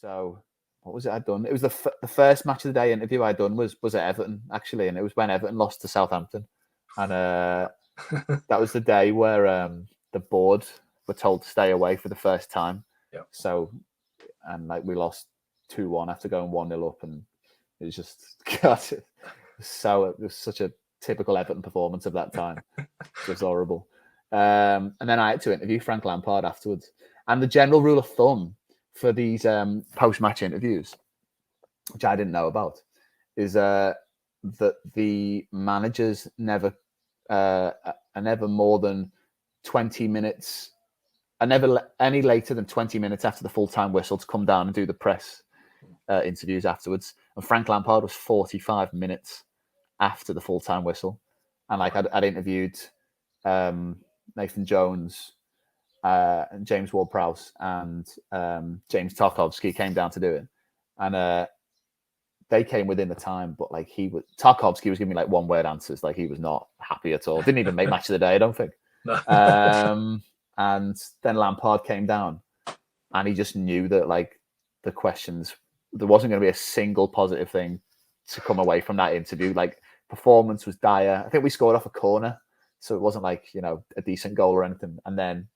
So what was it I'd done? It was the first match of the day interview I'd done was at Everton, actually, and it was when Everton lost to Southampton. And that was the day where the board were told to stay away for the first time. Yeah. So, and like we lost 2-1 after going 1-0 up, and it was just, God, it was such a typical Everton performance of that time. It was horrible. And then I had to interview Frank Lampard afterwards. And the general rule of thumb for these post-match interviews, which I didn't know about, is that the managers never are never more than 20 minutes, are never any later than 20 minutes after the full-time whistle to come down and do the press interviews afterwards. And Frank Lampard was 45 minutes after the full-time whistle. And like I'd interviewed Nathan Jones, and James Ward-Prowse, and James Tarkowski came down to do it. And they came within the time, but like Tarkowski was giving me like one-word answers. Like he was not happy at all. Didn't even make match of the day, I don't think. No. And then Lampard came down, and he just knew that like the questions, there wasn't going to be a single positive thing to come away from that interview. Like performance was dire. I think we scored off a corner, so it wasn't like, you know, a decent goal or anything. And then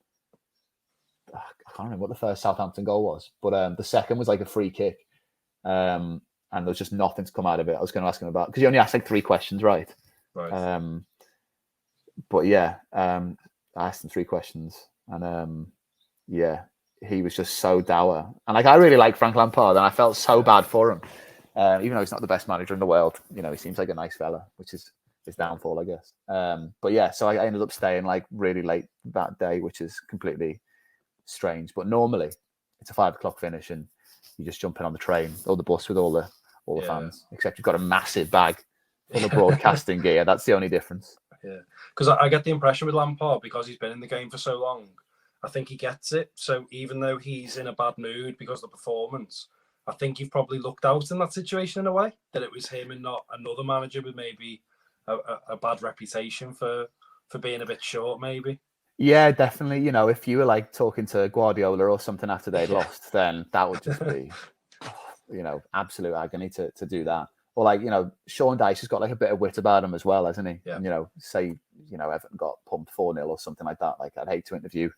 I can't remember what the first Southampton goal was, but the second was like a free kick. And there was just nothing to come out of it. I was going to ask him about, because he only asked like 3 questions, right? Right. But yeah, I asked him 3 questions, and yeah, he was just so dour. And like I really like Frank Lampard, and I felt so bad for him, even though he's not the best manager in the world. You know, he seems like a nice fella, which is his downfall, I guess. But yeah, so I ended up staying like really late that day, which is completely strange. But normally it's a 5 o'clock finish, and you just jump in on the train or the bus with all the fans, except you've got a massive bag full of broadcasting gear. That's the only difference. Yeah, because I get the impression with Lampard, because he's been in the game for so long, I think he gets it. So even though he's in a bad mood because of the performance, I think you've probably looked out in that situation in a way, that it was him and not another manager with maybe a bad reputation for being a bit short, maybe. Yeah, definitely. You know, if you were like talking to Guardiola or something after they'd lost, then that would just be, you know, absolute agony to do that. Or like, you know, Sean Dyche has got like a bit of wit about him as well, hasn't he? Yeah. And, you know, say, you know, Everton got pumped 4-0 or something like that. Like I'd hate to interview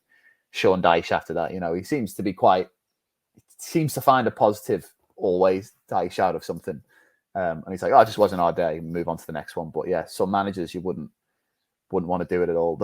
Sean Dyche after that. You know, he seems to find a positive always, Dyche, out of something. And he's like, oh, it just wasn't our day, move on to the next one. But yeah, some managers you wouldn't want to do it at all.